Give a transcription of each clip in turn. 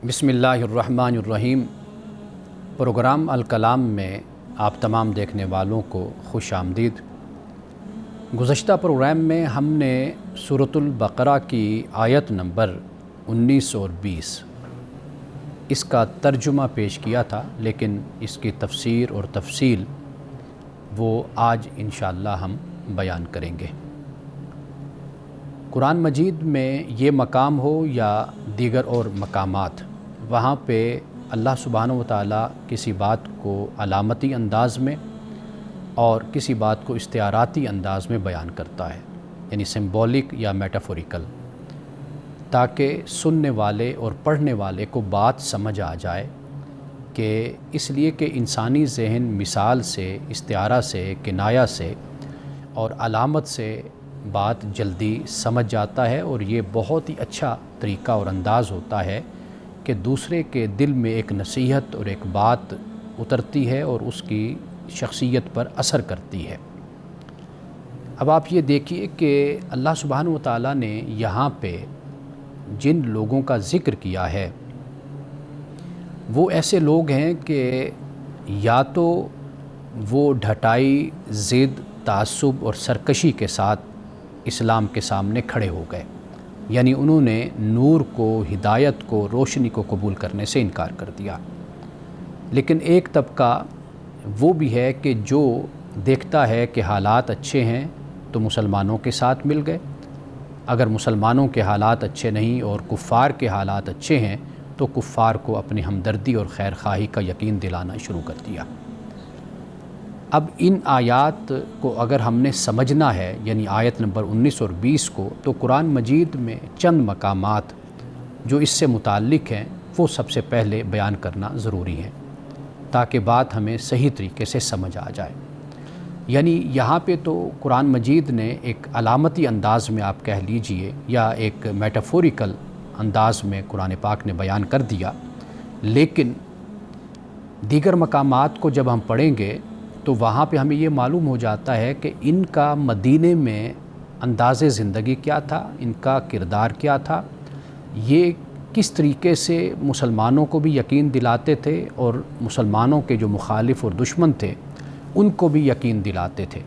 بسم اللہ الرحمن الرحیم۔ پروگرام الکلام میں آپ تمام دیکھنے والوں کو خوش آمدید۔ گزشتہ پروگرام میں ہم نے سورۃ البقرہ کی آیت نمبر 19 اور 20 اس کا ترجمہ پیش کیا تھا، لیکن اس کی تفسیر اور تفصیل وہ آج انشاءاللہ ہم بیان کریں گے۔ قرآن مجید میں یہ مقام ہو یا دیگر اور مقامات، وہاں پہ اللہ سبحانہ و تعالیٰ کسی بات کو علامتی انداز میں اور کسی بات کو استعاراتی انداز میں بیان کرتا ہے، یعنی سمبولک یا میٹافوریکل، تاکہ سننے والے اور پڑھنے والے کو بات سمجھ آ جائے، کہ اس لیے کہ انسانی ذہن مثال سے، استعارہ سے، کنایہ سے اور علامت سے بات جلدی سمجھ جاتا ہے، اور یہ بہت ہی اچھا طریقہ اور انداز ہوتا ہے کہ دوسرے کے دل میں ایک نصیحت اور ایک بات اترتی ہے اور اس کی شخصیت پر اثر کرتی ہے۔ اب آپ یہ دیکھیے کہ اللہ سبحانہ و تعالیٰ نے یہاں پہ جن لوگوں کا ذکر کیا ہے وہ ایسے لوگ ہیں کہ یا تو وہ ڈھٹائی، ضد، تعصب اور سرکشی کے ساتھ اسلام کے سامنے کھڑے ہو گئے، یعنی انہوں نے نور کو، ہدایت کو، روشنی کو قبول کرنے سے انکار کر دیا۔ لیکن ایک طبقہ وہ بھی ہے کہ جو دیکھتا ہے کہ حالات اچھے ہیں تو مسلمانوں کے ساتھ مل گئے، اگر مسلمانوں کے حالات اچھے نہیں اور کفار کے حالات اچھے ہیں تو کفار کو اپنی ہمدردی اور خیر خواہی کا یقین دلانا شروع کر دیا۔ اب ان آیات کو اگر ہم نے سمجھنا ہے، یعنی آیت نمبر 19 اور 20 کو، تو قرآن مجید میں چند مقامات جو اس سے متعلق ہیں وہ سب سے پہلے بیان کرنا ضروری ہے، تاکہ بات ہمیں صحیح طریقے سے سمجھ آ جائے۔ یعنی یہاں پہ تو قرآن مجید نے ایک علامتی انداز میں آپ کہہ لیجئے یا ایک میٹافوریکل انداز میں قرآن پاک نے بیان کر دیا، لیکن دیگر مقامات کو جب ہم پڑھیں گے تو وہاں پہ ہمیں یہ معلوم ہو جاتا ہے کہ ان کا مدینے میں انداز زندگی کیا تھا، ان کا کردار کیا تھا، یہ کس طریقے سے مسلمانوں کو بھی یقین دلاتے تھے اور مسلمانوں کے جو مخالف اور دشمن تھے ان کو بھی یقین دلاتے تھے،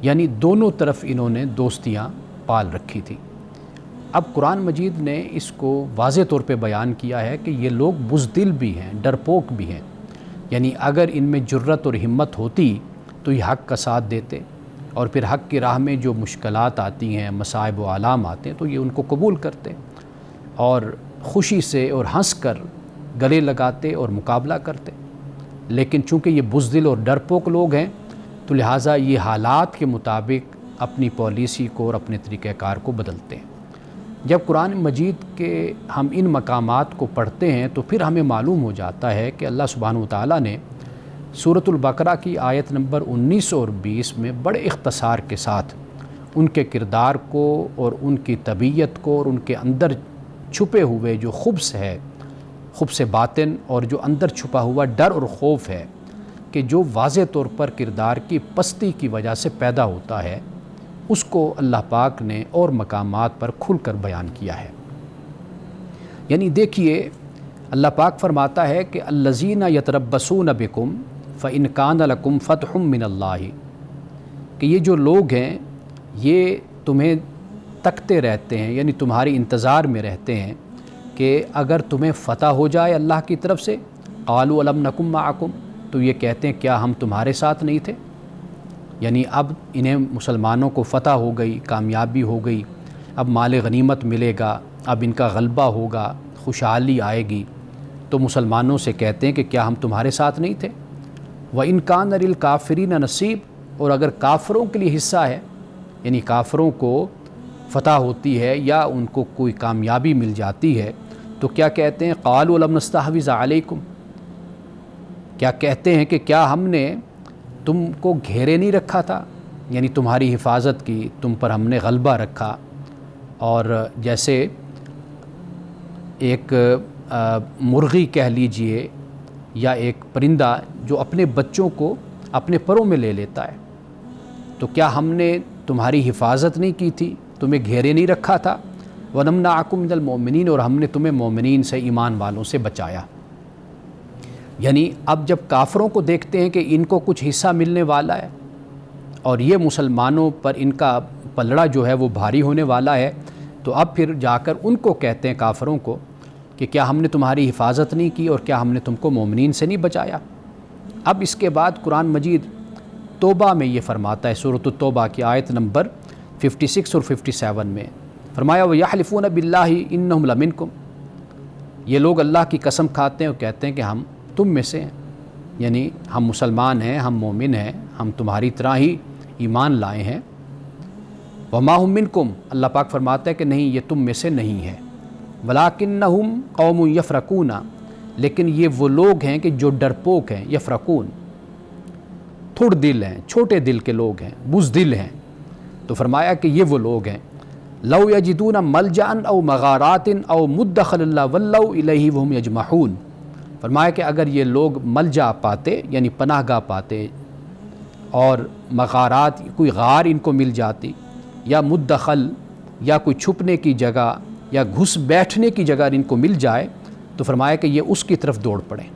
یعنی دونوں طرف انہوں نے دوستیاں پال رکھی تھی۔ اب قرآن مجید نے اس کو واضح طور پہ بیان کیا ہے کہ یہ لوگ بزدل بھی ہیں، ڈرپوک بھی ہیں، یعنی اگر ان میں جرت اور ہمت ہوتی تو یہ حق کا ساتھ دیتے، اور پھر حق کی راہ میں جو مشکلات آتی ہیں، مصائب و آلام آتے ہیں تو یہ ان کو قبول کرتے اور خوشی سے اور ہنس کر گلے لگاتے اور مقابلہ کرتے۔ لیکن چونکہ یہ بزدل اور ڈرپوک لوگ ہیں تو لہٰذا یہ حالات کے مطابق اپنی پالیسی کو اور اپنے طریقہ کار کو بدلتے ہیں۔ جب قرآن مجید کے ہم ان مقامات کو پڑھتے ہیں تو پھر ہمیں معلوم ہو جاتا ہے کہ اللہ سبحانہ و تعالیٰ نے سورۃ البقرہ کی آیت نمبر 19 اور 20 میں بڑے اختصار کے ساتھ ان کے کردار کو اور ان کی طبیعت کو اور ان کے اندر چھپے ہوئے جو خبث ہے، خبث باطن، اور جو اندر چھپا ہوا ڈر اور خوف ہے کہ جو واضح طور پر کردار کی پستی کی وجہ سے پیدا ہوتا ہے، اس کو اللہ پاک نے اور مقامات پر کھل کر بیان کیا ہے۔ یعنی دیکھیے اللہ پاک فرماتا ہے کہ الذین یتربصون بکم فإن کان لکم فتح من اللہ، کہ یہ جو لوگ ہیں یہ تمہیں تکتے رہتے ہیں، یعنی تمہاری انتظار میں رہتے ہیں کہ اگر تمہیں فتح ہو جائے اللہ کی طرف سے، قالوا الم نکم معکم، تو یہ کہتے ہیں کیا ہم تمہارے ساتھ نہیں تھے؟ یعنی اب انہیں مسلمانوں کو فتح ہو گئی، کامیابی ہو گئی، اب مال غنیمت ملے گا، اب ان کا غلبہ ہوگا، خوشحالی آئے گی، تو مسلمانوں سے کہتے ہیں کہ کیا ہم تمہارے ساتھ نہیں تھے؟ وَإِن كَانَ لِلْكَافِرِينَ نَصِيب، اور اگر کافروں کے لیے حصہ ہے، یعنی کافروں کو فتح ہوتی ہے یا ان کو کوئی کامیابی مل جاتی ہے تو کیا کہتے ہیں؟ قَالُوا لَمْ نَسْتَحْوِذْ عَلَيْكُمْ، کیا کہتے ہیں کہ کیا ہم نے تم کو گھیرے نہیں رکھا تھا، یعنی تمہاری حفاظت کی، تم پر ہم نے غلبہ رکھا۔ اور جیسے ایک مرغی کہہ لیجئے یا ایک پرندہ جو اپنے بچوں کو اپنے پروں میں لے لیتا ہے، تو کیا ہم نے تمہاری حفاظت نہیں کی تھی، تمہیں گھیرے نہیں رکھا تھا؟ وَنَمْنَعَكُم مِّنَ الْمُؤْمِنِينَ، اور ہم نے تمہیں مومنین سے، ایمان والوں سے بچایا۔ یعنی اب جب کافروں کو دیکھتے ہیں کہ ان کو کچھ حصہ ملنے والا ہے اور یہ مسلمانوں پر ان کا پلڑا جو ہے وہ بھاری ہونے والا ہے، تو اب پھر جا کر ان کو کہتے ہیں کافروں کو کہ کیا ہم نے تمہاری حفاظت نہیں کی اور کیا ہم نے تم کو مومنین سے نہیں بچایا۔ اب اس کے بعد قرآن مجید توبہ میں یہ فرماتا ہے، سورۃ التوبہ کی آیت نمبر 56 اور 57 میں فرمایا وَيَحْلِفُونَ بِاللَّهِ إِنَّهُمْ لَمِنْكُمْ، یہ لوگ اللہ کی قسم کھاتے ہیں اور کہتے ہیں کہ ہم تم میں سے ہیں، یعنی ہم مسلمان ہیں، ہم مومن ہیں، ہم تمہاری طرح ہی ایمان لائے ہیں۔ وَمَا هُم مِّنْكُمْ، اللہ پاک فرماتا ہے کہ نہیں، یہ تم میں سے نہیں ہے۔ وَلَٰكِنَّهُمْ قَوْمٌ يَفْرَقُونَ، لیکن یہ وہ لوگ ہیں کہ جو ڈرپوک ہیں، یفرقون، تھوڑ دل ہیں، چھوٹے دل کے لوگ ہیں، بزدل ہیں۔ تو فرمایا کہ یہ وہ لوگ ہیں لَوْ يَجِدُونَ مَلْجَأً أَوْ مَغَارَاتٍ أَوْ مُدَّخَلًا لَوَلَّوْا إِلَيْهِ وَهُمْ يَجْمَحُونَ، فرمایا کہ اگر یہ لوگ ملجا پاتے یعنی پناہ گاہ پاتے اور مغارات، کوئی غار ان کو مل جاتی، یا مدخل یا کوئی چھپنے کی جگہ یا گھس بیٹھنے کی جگہ ان کو مل جائے، تو فرمایا کہ یہ اس کی طرف دوڑ پڑیں،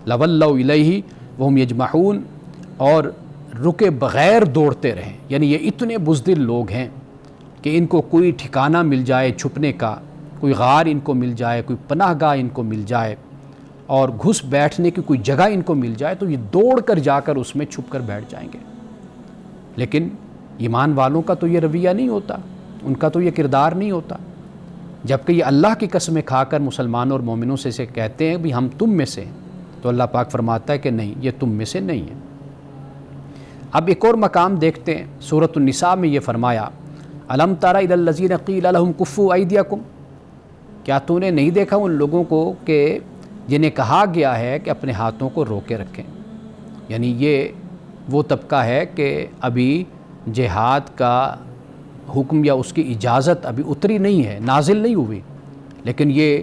لَوَلَّوْا إِلَيْهِ وَهُمْ يَجْمَحُونَ، اور رکے بغیر دوڑتے رہیں۔ یعنی یہ اتنے بزدل لوگ ہیں کہ ان کو کوئی ٹھکانہ مل جائے چھپنے کا، کوئی غار ان کو مل جائے، کوئی پناہ گاہ ان کو مل جائے اور گھس بیٹھنے کی کوئی جگہ ان کو مل جائے، تو یہ دوڑ کر جا کر اس میں چھپ کر بیٹھ جائیں گے۔ لیکن ایمان والوں کا تو یہ رویہ نہیں ہوتا، ان کا تو یہ کردار نہیں ہوتا، جبکہ یہ اللہ کی قسمیں کھا کر مسلمانوں اور مومنوں سے کہتے ہیں بھی ہم تم میں سے ہیں، تو اللہ پاک فرماتا ہے کہ نہیں، یہ تم میں سے نہیں ہے۔ اب ایک اور مقام دیکھتے ہیں، سورۃ النساء میں یہ فرمایا الم تر الی الذین قیل لهم کفوا ایدیکم، کیا تو نے نہیں دیکھا ان لوگوں کو کہ جنہیں کہا گیا ہے کہ اپنے ہاتھوں کو روکے رکھیں۔ یعنی یہ وہ طبقہ ہے کہ ابھی جہاد کا حکم یا اس کی اجازت ابھی اتری نہیں ہے، نازل نہیں ہوئی، لیکن یہ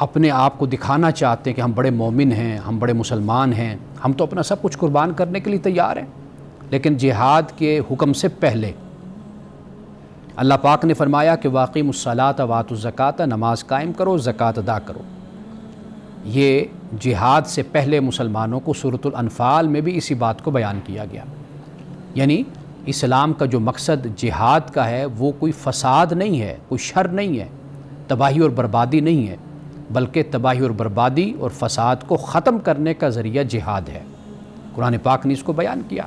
اپنے آپ کو دکھانا چاہتے ہیں کہ ہم بڑے مومن ہیں، ہم بڑے مسلمان ہیں، ہم تو اپنا سب کچھ قربان کرنے کے لیے تیار ہیں۔ لیکن جہاد کے حکم سے پہلے اللہ پاک نے فرمایا کہ واقیموا الصلاۃ وآتوا الزکاۃ، نماز قائم کرو، زکوٰۃ ادا کرو۔ یہ جہاد سے پہلے مسلمانوں کو سورۃ الانفال میں بھی اسی بات کو بیان کیا گیا۔ یعنی اسلام کا جو مقصد جہاد کا ہے وہ کوئی فساد نہیں ہے، کوئی شر نہیں ہے، تباہی اور بربادی نہیں ہے، بلکہ تباہی اور بربادی اور فساد کو ختم کرنے کا ذریعہ جہاد ہے۔ قرآن پاک نے اس کو بیان کیا۔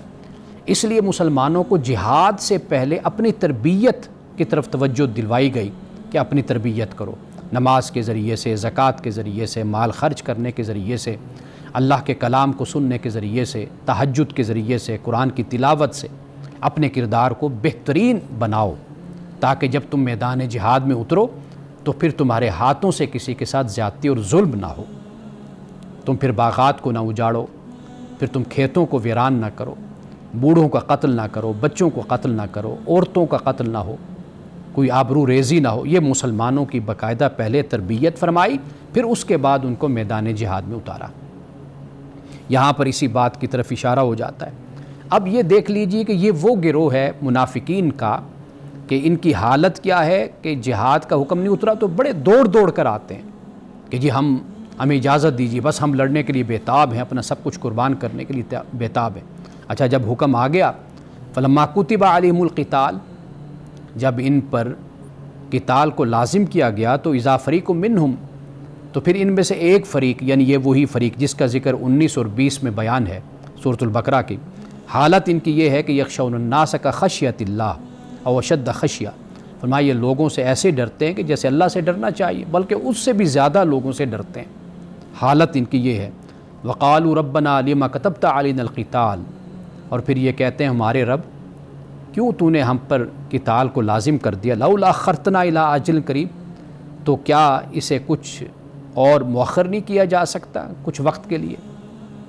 اس لیے مسلمانوں کو جہاد سے پہلے اپنی تربیت کی طرف توجہ دلوائی گئی کہ اپنی تربیت کرو، نماز کے ذریعے سے، زکوٰۃ کے ذریعے سے، مال خرچ کرنے کے ذریعے سے، اللہ کے کلام کو سننے کے ذریعے سے، تہجد کے ذریعے سے، قرآن کی تلاوت سے اپنے کردار کو بہترین بناؤ، تاکہ جب تم میدان جہاد میں اترو تو پھر تمہارے ہاتھوں سے کسی کے ساتھ زیادتی اور ظلم نہ ہو، تم پھر باغات کو نہ اجاڑو، پھر تم کھیتوں کو ویران نہ کرو، بوڑھوں کا قتل نہ کرو، بچوں کو قتل نہ کرو، عورتوں کا قتل نہ ہو، کوئی آبرو ریزی نہ ہو۔ یہ مسلمانوں کی باقاعدہ پہلے تربیت فرمائی، پھر اس کے بعد ان کو میدان جہاد میں اتارا۔ یہاں پر اسی بات کی طرف اشارہ ہو جاتا ہے۔ اب یہ دیکھ لیجئے کہ یہ وہ گروہ ہے منافقین کا کہ ان کی حالت کیا ہے کہ جہاد کا حکم نہیں اترا تو بڑے دوڑ دوڑ کر آتے ہیں کہ جی ہمیں اجازت دیجیے، بس ہم لڑنے کے لیے بےتاب ہیں، اپنا سب کچھ قربان کرنے کے لیے بےتاب ہیں۔ اچھا، جب حکم آ گیا فلما کتب علیہم القتال، جب ان پر قتال کو لازم کیا گیا تو اذا فریق منہم، تو پھر ان میں سے ایک فریق، یعنی یہ وہی فریق جس کا ذکر 19 اور 20 میں بیان ہے سورۃ البقرہ کی، حالت ان کی یہ ہے کہ یخشون الناس کا خشیت اللہ او اشد خشیہ، فرمایا یہ لوگوں سے ایسے ڈرتے ہیں کہ جیسے اللہ سے ڈرنا چاہیے، بلکہ اس سے بھی زیادہ لوگوں سے ڈرتے ہیں۔ حالت ان کی یہ ہے۔ وقالوا ربنا لما كتبت علينا القتال، اور پھر یہ کہتے ہیں ہمارے رب کیوں تو نے ہم پر قتال کو لازم کر دیا، لولا اخرتنا الى اجل قریب، تو کیا اسے کچھ اور مؤخر نہیں کیا جا سکتا کچھ وقت کے لیے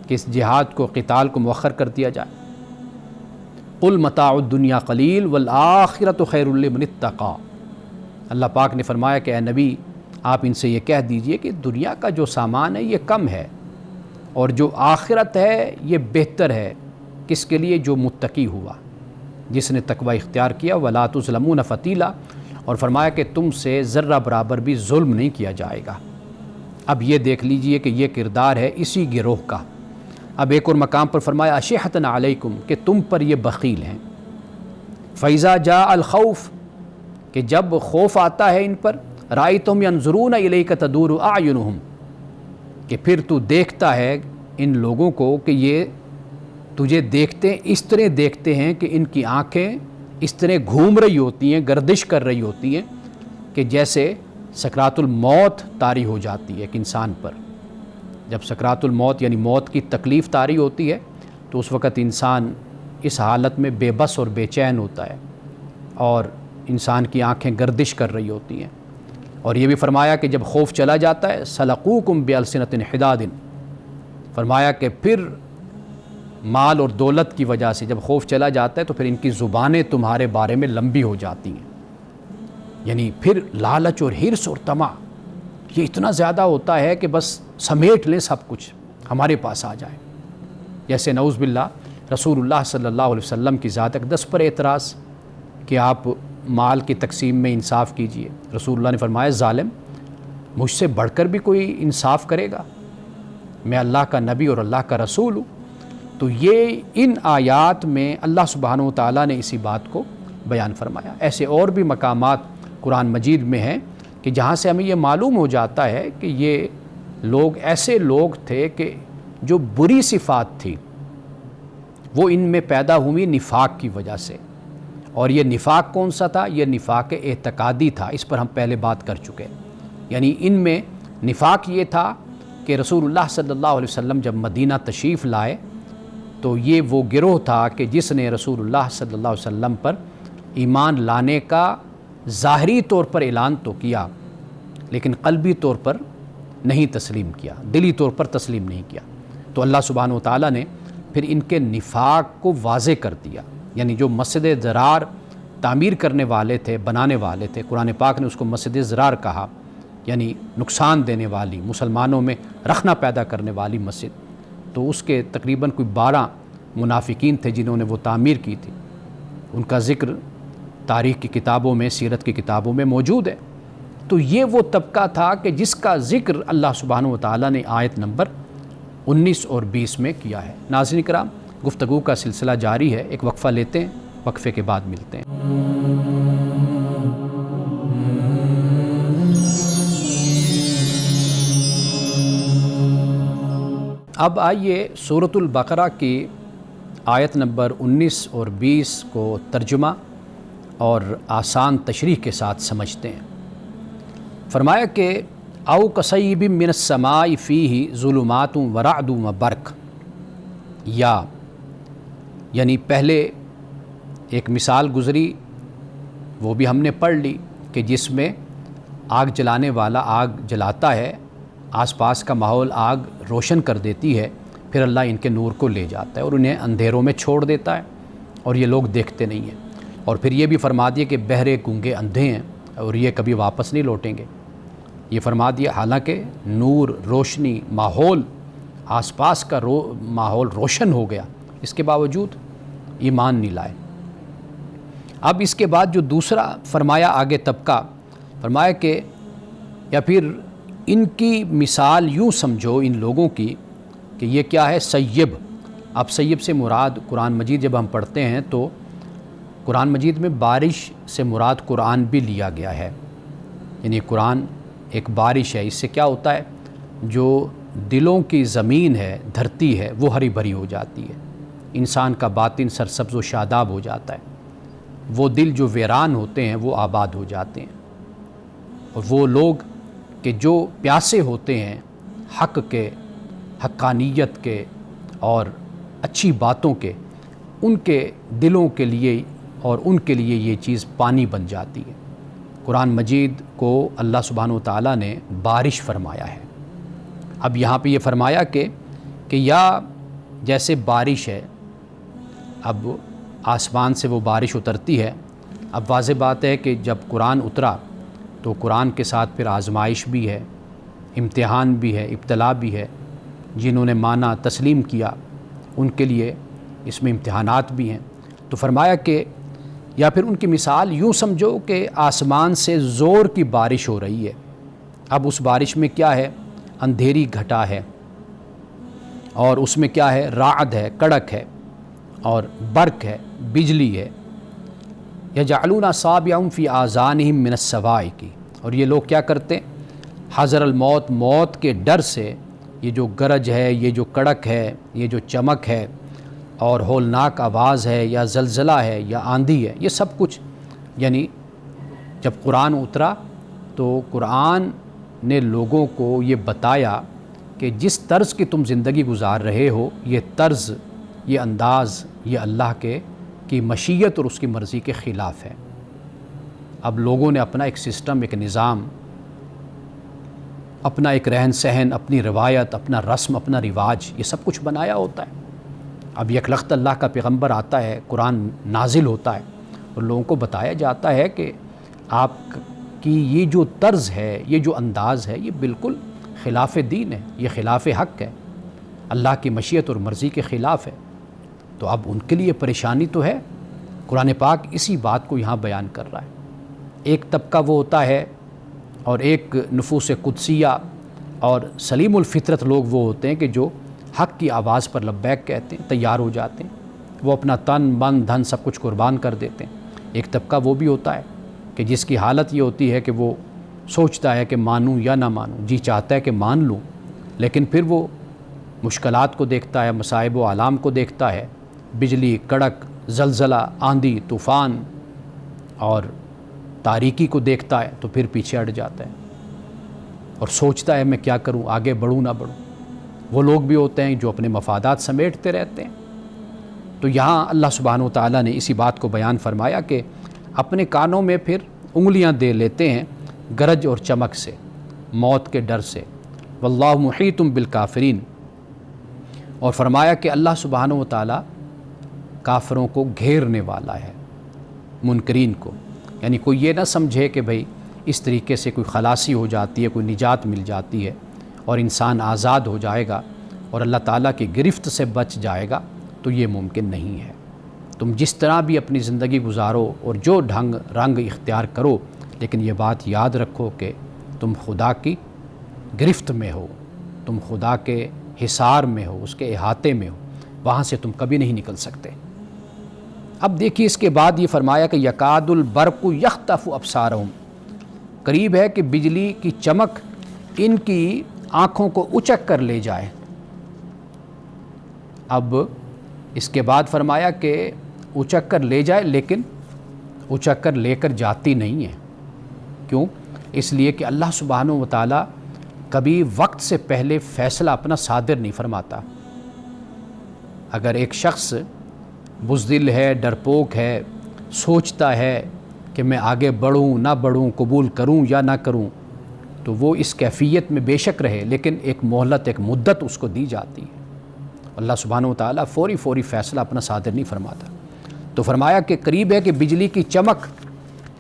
کہ اس جہاد کو، قتال کو مؤخر کر دیا جائے۔ قل متاع الدنیا قلیل والآخرۃ خیر لمن اتقی، اللہ پاک نے فرمایا کہ اے نبی آپ ان سے یہ کہہ دیجئے کہ دنیا کا جو سامان ہے یہ کم ہے، اور جو آخرت ہے یہ بہتر ہے کس کے لیے؟ جو متقی ہوا، جس نے تقوی اختیار کیا۔ ولا تظلمون فتیلا، اور فرمایا کہ تم سے ذرہ برابر بھی ظلم نہیں کیا جائے گا۔ اب یہ دیکھ لیجئے کہ یہ کردار ہے اسی گروہ کا۔ اب ایک اور مقام پر فرمایا اشحۃ علیکم، کہ تم پر یہ بخیل ہیں۔ فَإِذَا جَاءَ الْخَوْفُ، کہ جب خوف آتا ہے ان پر، رَأَيْتَهُمْ يَنْظُرُونَ إِلَيْكَ تَدُورُ أَعْيُنُهُمْ، کہ پھر تو دیکھتا ہے ان لوگوں کو کہ یہ تجھے دیکھتے ہیں، اس طرح دیکھتے ہیں کہ ان کی آنکھیں اس طرح گھوم رہی ہوتی ہیں، گردش کر رہی ہوتی ہیں کہ جیسے سکرات الموت طاری ہو جاتی ہے ایک انسان پر۔ جب سکرات الموت یعنی موت کی تکلیف طاری ہوتی ہے تو اس وقت انسان اس حالت میں بے بس اور بے چین ہوتا ہے اور انسان کی آنکھیں گردش کر رہی ہوتی ہیں۔ اور یہ بھی فرمایا کہ جب خوف چلا جاتا ہے سلقوکم بِأَلْسِنَةٍ حِدَادٍ، فرمایا کہ پھر مال اور دولت کی وجہ سے جب خوف چلا جاتا ہے تو پھر ان کی زبانیں تمہارے بارے میں لمبی ہو جاتی ہیں، یعنی پھر لالچ اور حرص اور طمع یہ اتنا زیادہ ہوتا ہے کہ بس سمیٹ لیں سب کچھ ہمارے پاس آ جائے۔ جیسے نعوذ باللہ رسول اللہ صلی اللہ علیہ وسلم کی ذات اقدس پر اعتراض کہ آپ مال کی تقسیم میں انصاف کیجئے۔ رسول اللہ نے فرمایا ظالم، مجھ سے بڑھ کر بھی کوئی انصاف کرے گا؟ میں اللہ کا نبی اور اللہ کا رسول ہوں۔ تو یہ ان آیات میں اللہ سبحانہ و تعالیٰ نے اسی بات کو بیان فرمایا۔ ایسے اور بھی مقامات قرآن مجید میں ہیں کہ جہاں سے ہمیں یہ معلوم ہو جاتا ہے کہ یہ لوگ ایسے لوگ تھے کہ جو بری صفات تھی وہ ان میں پیدا ہوئی نفاق کی وجہ سے۔ اور یہ نفاق کون سا تھا؟ یہ نفاق اعتقادی تھا، اس پر ہم پہلے بات کر چکے ہیں۔ یعنی ان میں نفاق یہ تھا کہ رسول اللہ صلی اللہ علیہ وسلم جب مدینہ تشریف لائے تو یہ وہ گروہ تھا کہ جس نے رسول اللہ صلی اللہ علیہ وسلم پر ایمان لانے کا ظاہری طور پر اعلان تو کیا لیکن قلبی طور پر نہیں تسلیم کیا، دلی طور پر تسلیم نہیں کیا۔ تو اللہ سبحانہ و تعالیٰ نے پھر ان کے نفاق کو واضح کر دیا۔ یعنی جو مسجد ضرار تعمیر کرنے والے تھے، بنانے والے تھے، قرآن پاک نے اس کو مسجد ضرار کہا، یعنی نقصان دینے والی، مسلمانوں میں رخنہ پیدا کرنے والی مسجد۔ تو اس کے تقریباً کوئی 12 منافقین تھے جنہوں نے وہ تعمیر کی تھی، ان کا ذکر تاریخ کی کتابوں میں، سیرت کی کتابوں میں موجود ہے۔ تو یہ وہ طبقہ تھا کہ جس کا ذکر اللہ سبحانہ و تعالیٰ نے آیت نمبر 19 اور 20 میں کیا ہے۔ ناظرین کرام، گفتگو کا سلسلہ جاری ہے، ایک وقفہ لیتے ہیں، وقفے کے بعد ملتے ہیں۔ اب آئیے سورۃ البقرہ کی آیت نمبر 19 اور 20 کو ترجمہ اور آسان تشریح کے ساتھ سمجھتے ہیں۔ فرمایا کہ او کصیب من السماء فیہ ظلمات ورعد وبرق، یعنی پہلے ایک مثال گزری وہ بھی ہم نے پڑھ لی کہ جس میں آگ جلانے والا آگ جلاتا ہے، آس پاس کا ماحول آگ روشن کر دیتی ہے، پھر اللہ ان کے نور کو لے جاتا ہے اور انہیں اندھیروں میں چھوڑ دیتا ہے اور یہ لوگ دیکھتے نہیں ہیں۔ اور پھر یہ بھی فرما دیا کہ بہرے گونگے اندھے ہیں اور یہ کبھی واپس نہیں لوٹیں گے۔ یہ فرما دیا حالانکہ نور، روشنی، ماحول، آس پاس کا ماحول روشن ہو گیا، اس کے باوجود ایمان نہیں لائے۔ اب اس کے بعد جو دوسرا فرمایا آگے طبقہ، فرمایا کہ یا پھر ان کی مثال یوں سمجھو ان لوگوں کی کہ یہ کیا ہے؟ سیب۔ اب سیب سے مراد قرآن مجید جب ہم پڑھتے ہیں تو قرآن مجید میں بارش سے مراد قرآن بھی لیا گیا ہے، یعنی قرآن ایک بارش ہے۔ اس سے کیا ہوتا ہے؟ جو دلوں کی زمین ہے، دھرتی ہے، وہ ہری بھری ہو جاتی ہے، انسان کا باطن سرسبز و شاداب ہو جاتا ہے، وہ دل جو ویران ہوتے ہیں وہ آباد ہو جاتے ہیں، اور وہ لوگ کہ جو پیاسے ہوتے ہیں حق کے، حقانیت کے اور اچھی باتوں کے، ان کے دلوں کے لیے اور ان کے لیے یہ چیز پانی بن جاتی ہے۔ قرآن مجید کو اللہ سبحانہ و تعالیٰ نے بارش فرمایا ہے۔ اب یہاں پہ یہ فرمایا کہ یا جیسے بارش ہے، اب آسمان سے وہ بارش اترتی ہے۔ اب واضح بات ہے کہ جب قرآن اترا تو قرآن کے ساتھ پھر آزمائش بھی ہے، امتحان بھی ہے، ابتلا بھی ہے۔ جنہوں نے مانا، تسلیم کیا، ان کے لیے اس میں امتحانات بھی ہیں۔ تو فرمایا کہ یا پھر ان کی مثال یوں سمجھو کہ آسمان سے زور کی بارش ہو رہی ہے. اب اس بارش میں کیا ہے؟ اندھیری گھٹا ہے، اور اس میں کیا ہے؟ رعد ہے، کڑک ہے، اور برق ہے، بجلی ہے. یجعلون اصابعهم فی آذانہم من الصواعق، اور یہ لوگ کیا کرتے ہیں؟ حذر الموت، موت کے ڈر سے یہ جو گرج ہے، یہ جو کڑک ہے، یہ جو چمک ہے، اور ہولناک آواز ہے، یا زلزلہ ہے، یا آندھی ہے، یہ سب کچھ یعنی جب قرآن اترا تو قرآن نے لوگوں کو یہ بتایا کہ جس طرز کی تم زندگی گزار رہے ہو، یہ طرز، یہ انداز، یہ اللہ کی مشیت اور اس کی مرضی کے خلاف ہے. اب لوگوں نے اپنا ایک سسٹم، ایک نظام، اپنا ایک رہن سہن، اپنی روایت، اپنا رسم، اپنا رواج، یہ سب کچھ بنایا ہوتا ہے. اب یک لخت اللہ کا پیغمبر آتا ہے، قرآن نازل ہوتا ہے، اور لوگوں کو بتایا جاتا ہے کہ آپ کی یہ جو طرز ہے، یہ جو انداز ہے، یہ بالکل خلاف دین ہے، یہ خلاف حق ہے، اللہ کی مشیت اور مرضی کے خلاف ہے. تو اب ان کے لیے پریشانی تو ہے. قرآن پاک اسی بات کو یہاں بیان کر رہا ہے. ایک طبقہ وہ ہوتا ہے، اور ایک نفوس قدسیہ اور سلیم الفطرت لوگ وہ ہوتے ہیں کہ جو حق کی آواز پر لبیک کہتے ہیں، تیار ہو جاتے ہیں، وہ اپنا تن من دھن سب کچھ قربان کر دیتے ہیں. ایک طبقہ وہ بھی ہوتا ہے کہ جس کی حالت یہ ہوتی ہے کہ وہ سوچتا ہے کہ مانوں یا نہ مانوں، جی چاہتا ہے کہ مان لوں، لیکن پھر وہ مشکلات کو دیکھتا ہے، مصائب و آلام کو دیکھتا ہے، بجلی، کڑک، زلزلہ، آندھی، طوفان اور تاریکی کو دیکھتا ہے، تو پھر پیچھے ہٹ جاتا ہے اور سوچتا ہے میں کیا کروں، آگے بڑھوں نہ بڑھوں. وہ لوگ بھی ہوتے ہیں جو اپنے مفادات سمیٹتے رہتے ہیں. تو یہاں اللہ سبحانہ وتعالیٰ نے اسی بات کو بیان فرمایا کہ اپنے کانوں میں پھر انگلیاں دے لیتے ہیں گرج اور چمک سے، موت کے ڈر سے. واللہ محیط بالکافرین، اور فرمایا کہ اللہ سبحانہ وتعالیٰ کافروں کو گھیرنے والا ہے، منکرین کو. یعنی کوئی یہ نہ سمجھے کہ بھئی اس طریقے سے کوئی خلاصی ہو جاتی ہے، کوئی نجات مل جاتی ہے اور انسان آزاد ہو جائے گا اور اللہ تعالیٰ کی گرفت سے بچ جائے گا، تو یہ ممکن نہیں ہے. تم جس طرح بھی اپنی زندگی گزارو اور جو ڈھنگ رنگ اختیار کرو، لیکن یہ بات یاد رکھو کہ تم خدا کی گرفت میں ہو، تم خدا کے حصار میں ہو، اس کے احاطے میں ہو، وہاں سے تم کبھی نہیں نکل سکتے. اب دیکھیے اس کے بعد یہ فرمایا کہ یکاد البرق یخطف ابصارہم، قریب ہے کہ بجلی کی چمک ان کی آنکھوں کو اچک کر لے جائے. اب اس کے بعد فرمایا کہ اچک کر لے جائے، لیکن اچک کر لے کر جاتی نہیں ہے. کیوں؟ اس لیے کہ اللہ سبحانہ وتعالیٰ کبھی وقت سے پہلے فیصلہ اپنا صادر نہیں فرماتا. اگر ایک شخص بزدل ہے، ڈرپوک ہے، سوچتا ہے کہ میں آگے بڑھوں نہ بڑھوں، قبول کروں یا نہ کروں، تو وہ اس کیفیت میں بے شک رہے، لیکن ایک مہلت، ایک مدت اس کو دی جاتی ہے. اللہ سبحانہ وتعالیٰ فوری فیصلہ اپنا صادر نہیں فرماتا. تو فرمایا کہ قریب ہے کہ بجلی کی چمک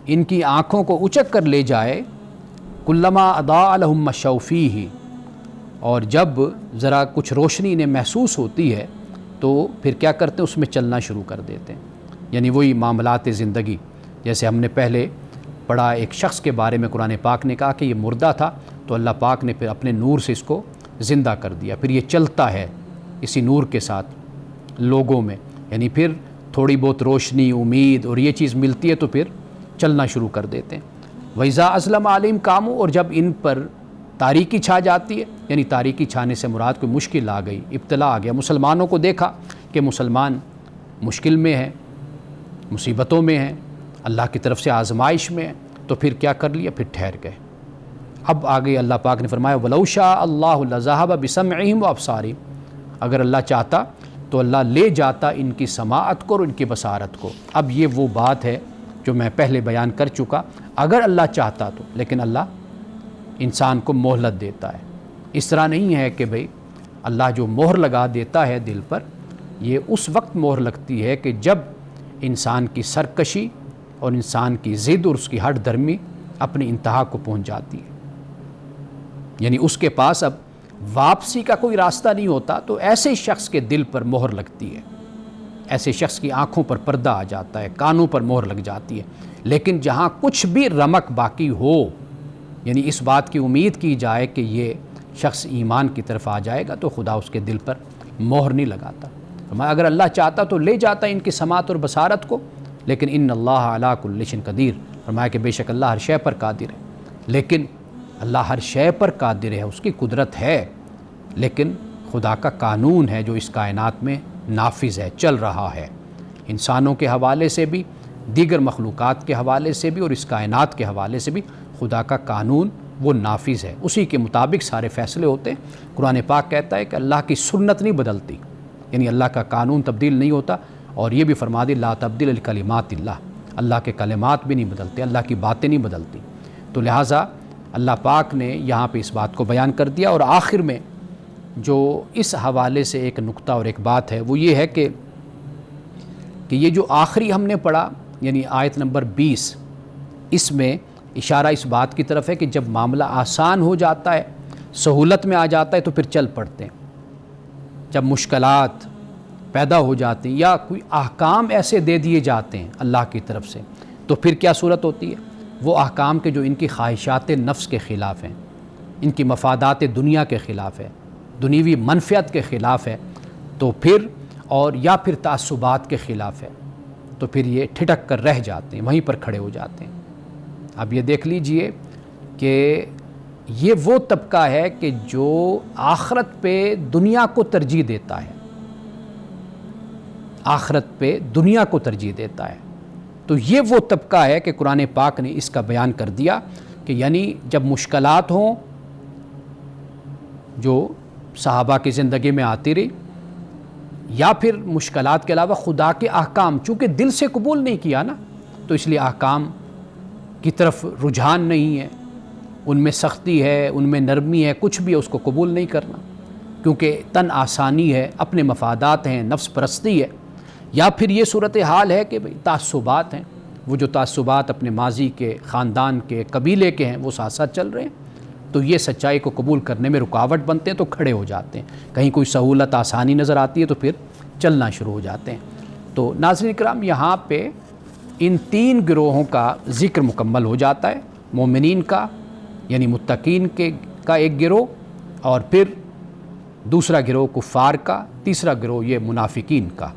ان کی آنکھوں کو اچک کر لے جائے. کلما اضاء لهم مشوا فیہ، اور جب ذرا کچھ روشنی انہیں محسوس ہوتی ہے تو پھر کیا کرتے ہیں؟ اس میں چلنا شروع کر دیتے ہیں. یعنی وہی معاملات زندگی، جیسے ہم نے پہلے پڑھا ایک شخص کے بارے میں قرآن پاک نے کہا کہ یہ مردہ تھا، تو اللہ پاک نے پھر اپنے نور سے اس کو زندہ کر دیا. پھر یہ چلتا ہے اسی نور کے ساتھ لوگوں میں، یعنی پھر تھوڑی بہت روشنی، امید اور یہ چیز ملتی ہے تو پھر چلنا شروع کر دیتے ہیں. وَإِذَا أَظْلَمَ عَلَيْهِمْ قَامُوا، اور جب ان پر تاریکی چھا جاتی ہے، یعنی تاریکی چھانے سے مراد کوئی مشکل آ گئی، ابتلا آ گیا، مسلمانوں کو دیکھا کہ مسلمان مشکل میں ہیں، مصیبتوں میں ہیں، اللہ کی طرف سے آزمائش میں ہیں، تو پھر کیا کر لیا؟ پھر ٹھہر گئے. اب آگے اللہ پاک نے فرمایا وَلَوْ شَاءَ اللَّهُ لَذَهَبَ بِسَمْعِهِمْ وَأَبْصَارِهِمْ، اگر اللہ چاہتا تو اللہ لے جاتا ان کی سماعت کو اور ان کی بصارت کو. اب یہ وہ بات ہے جو میں پہلے بیان کر چکا، اگر اللہ چاہتا تو، لیکن اللہ انسان کو مہلت دیتا ہے. اس طرح نہیں ہے کہ بھئی اللہ جو مہر لگا دیتا ہے دل پر، یہ اس وقت مہر لگتی ہے کہ جب انسان کی سرکشی اور انسان کی ضد اور اس کی ہٹ دھرمی اپنی انتہا کو پہنچ جاتی ہے، یعنی اس کے پاس اب واپسی کا کوئی راستہ نہیں ہوتا، تو ایسے شخص کے دل پر مہر لگتی ہے. ایسے شخص کی آنکھوں پر پردہ آ جاتا ہے، کانوں پر مہر لگ جاتی ہے۔ لیکن جہاں کچھ بھی رمق باقی ہو، یعنی اس بات کی امید کی جائے کہ یہ شخص ایمان کی طرف آ جائے گا، تو خدا اس کے دل پر مہر نہیں لگاتا۔ اگر اللہ چاہتا تو لے جاتا ان کی سماعت اور بصارت کو، لیکن ان اللہ علی کل شیء قدیر، فرمایا کہ بے شک اللہ ہر شے پر قادر ہے۔ لیکن اللہ ہر شے پر قادر ہے، اس کی قدرت ہے، لیکن خدا کا قانون ہے جو اس کائنات میں نافذ ہے، چل رہا ہے، انسانوں کے حوالے سے بھی، دیگر مخلوقات کے حوالے سے بھی، اور اس کائنات کے حوالے سے بھی خدا کا قانون وہ نافذ ہے، اسی کے مطابق سارے فیصلے ہوتے ہیں۔ قرآن پاک کہتا ہے کہ اللہ کی سنت نہیں بدلتی، یعنی اللہ کا قانون تبدیل نہیں ہوتا، اور یہ بھی فرما دی لا تبدیل لکلمات اللہ، اللہ کے کلمات بھی نہیں بدلتے، اللہ کی باتیں نہیں بدلتی۔ تو لہٰذا اللہ پاک نے یہاں پہ اس بات کو بیان کر دیا، اور آخر میں جو اس حوالے سے ایک نقطہ اور ایک بات ہے وہ یہ ہے کہ یہ جو آخری ہم نے پڑھا، یعنی آیت نمبر 20، اس میں اشارہ اس بات کی طرف ہے کہ جب معاملہ آسان ہو جاتا ہے، سہولت میں آ جاتا ہے، تو پھر چل پڑتے ہیں۔ جب مشکلات پیدا ہو جاتی ہیں یا کوئی احکام ایسے دے دیے جاتے ہیں اللہ کی طرف سے، تو پھر کیا صورت ہوتی ہے؟ وہ احکام کے جو ان کی خواہشات نفس کے خلاف ہیں، ان کی مفادات دنیا کے خلاف ہے، دنیوی منفعت کے خلاف ہے، تو پھر اور یا پھر تعصبات کے خلاف ہے، تو پھر یہ ٹھٹک کر رہ جاتے ہیں، وہیں پر کھڑے ہو جاتے ہیں۔ اب یہ دیکھ لیجئے کہ یہ وہ طبقہ ہے کہ جو آخرت پہ دنیا کو ترجیح دیتا ہے، آخرت پہ دنیا کو ترجیح دیتا ہے۔ تو یہ وہ طبقہ ہے کہ قرآن پاک نے اس کا بیان کر دیا کہ یعنی جب مشکلات ہوں، جو صحابہ کی زندگی میں آتی رہی، یا پھر مشکلات کے علاوہ خدا کے احکام، چونکہ دل سے قبول نہیں کیا نا، تو اس لیے احکام کی طرف رجحان نہیں ہے، ان میں سختی ہے، ان میں نرمی ہے، کچھ بھی ہے اس کو قبول نہیں کرنا، کیونکہ تن آسانی ہے، اپنے مفادات ہیں، نفس پرستی ہے۔ یا پھر یہ صورتحال ہے کہ بھئی تعصبات ہیں، وہ جو تعصبات اپنے ماضی کے، خاندان کے، قبیلے کے ہیں، وہ ساتھ ساتھ چل رہے ہیں، تو یہ سچائی کو قبول کرنے میں رکاوٹ بنتے ہیں، تو کھڑے ہو جاتے ہیں۔ کہیں کوئی سہولت، آسانی نظر آتی ہے تو پھر چلنا شروع ہو جاتے ہیں۔ تو ناظرین کرام، یہاں پہ ان 3 گروہوں کا ذکر مکمل ہو جاتا ہے، مومنین کا یعنی متقین کا ایک گروہ، اور پھر دوسرا گروہ کفار کا، تیسرا گروہ یہ منافقین کا۔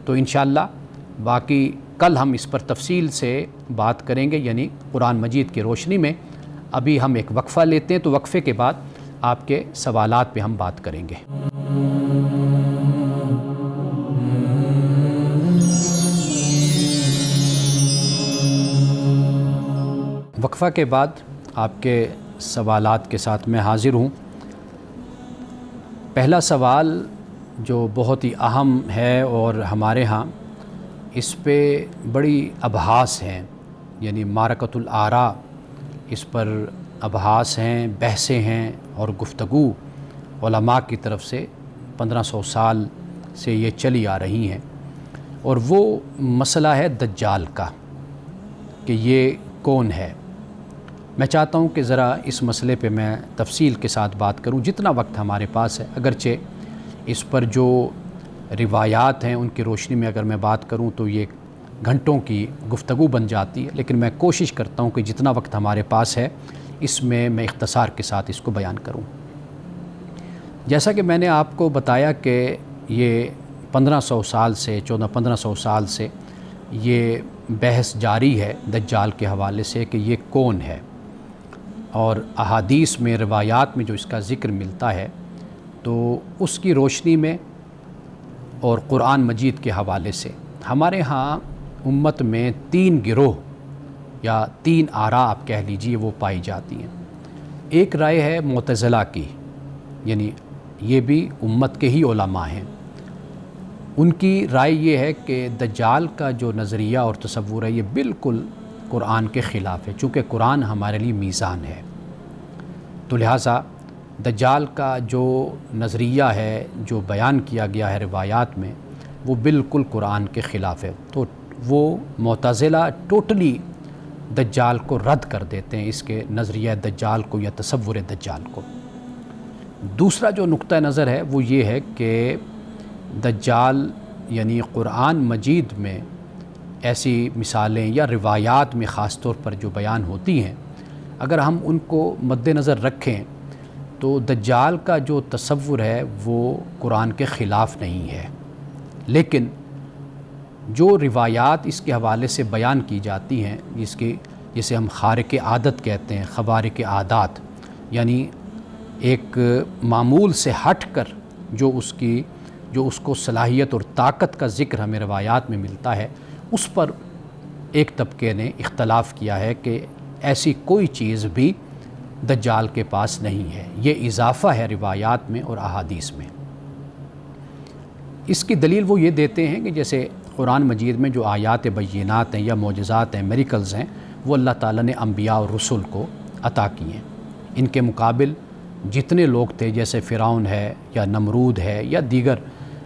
تو انشاءاللہ باقی کل ہم اس پر تفصیل سے بات کریں گے، یعنی قرآن مجید کی روشنی میں۔ ابھی ہم ایک وقفہ لیتے ہیں، تو وقفے کے بعد آپ کے سوالات پہ ہم بات کریں گے۔ وقفہ کے بعد آپ کے سوالات کے ساتھ میں حاضر ہوں۔ پہلا سوال جو بہت ہی اہم ہے اور ہمارے ہاں اس پہ بڑی ابحاث ہیں، یعنی معرکۃ الآراء، اس پر ابحاث ہیں، بحثیں ہیں اور گفتگو علماء کی طرف سے 1500 سال سے یہ چلی آ رہی ہیں، اور وہ مسئلہ ہے دجال کا کہ یہ کون ہے۔ میں چاہتا ہوں کہ ذرا اس مسئلے پہ میں تفصیل کے ساتھ بات کروں جتنا وقت ہمارے پاس ہے، اگرچہ اس پر جو روایات ہیں ان کی روشنی میں اگر میں بات کروں تو یہ گھنٹوں کی گفتگو بن جاتی ہے، لیکن میں کوشش کرتا ہوں کہ جتنا وقت ہمارے پاس ہے اس میں اختصار کے ساتھ اس کو بیان کروں۔ جیسا کہ میں نے آپ کو بتایا کہ یہ 1500 سال سے 1400-1500 سال سے یہ بحث جاری ہے دجال کے حوالے سے کہ یہ کون ہے، اور احادیث میں، روایات میں جو اس کا ذکر ملتا ہے، تو اس کی روشنی میں اور قرآن مجید کے حوالے سے ہمارے ہاں امت میں 3 گروہ یا 3 آراء آپ کہہ لیجئے وہ پائی جاتی ہیں۔ ایک رائے ہے معتزلہ کی، یعنی یہ بھی امت کے ہی علماء ہیں۔ ان کی رائے یہ ہے کہ دجال کا جو نظریہ اور تصور ہے یہ بالکل قرآن کے خلاف ہے، چونکہ قرآن ہمارے لیے میزان ہے، تو لہٰذا دجال کا جو نظریہ ہے، جو بیان کیا گیا ہے روایات میں، وہ بالکل قرآن کے خلاف ہے۔ تو وہ معتزلہ ٹوٹلی دجال کو رد کر دیتے ہیں، اس کے نظریہ دجال کو یا تصور دجال کو۔ دوسرا جو نقطہ نظر ہے وہ یہ ہے کہ دجال یعنی قرآن مجید میں ایسی مثالیں یا روایات میں خاص طور پر جو بیان ہوتی ہیں، اگر ہم ان کو مد نظر رکھیں تو دجال کا جو تصور ہے وہ قرآن کے خلاف نہیں ہے، لیکن جو روایات اس کے حوالے سے بیان کی جاتی ہیں جسے ہم خارق عادت کہتے ہیں، خوارق عادات، یعنی ایک معمول سے ہٹ کر جو اس کو صلاحیت اور طاقت کا ذکر ہمیں روایات میں ملتا ہے، اس پر ایک طبقے نے اختلاف کیا ہے کہ ایسی کوئی چیز بھی دجال کے پاس نہیں ہے، یہ اضافہ ہے روایات میں اور احادیث میں۔ اس کی دلیل وہ یہ دیتے ہیں کہ جیسے قرآن مجید میں جو آیات بینات ہیں یا معجزات ہیں، میریکلز ہیں، وہ اللہ تعالیٰ نے انبیاء اور رسول کو عطا کی ہیں۔ ان کے مقابل جتنے لوگ تھے، جیسے فرعون ہے یا نمرود ہے یا دیگر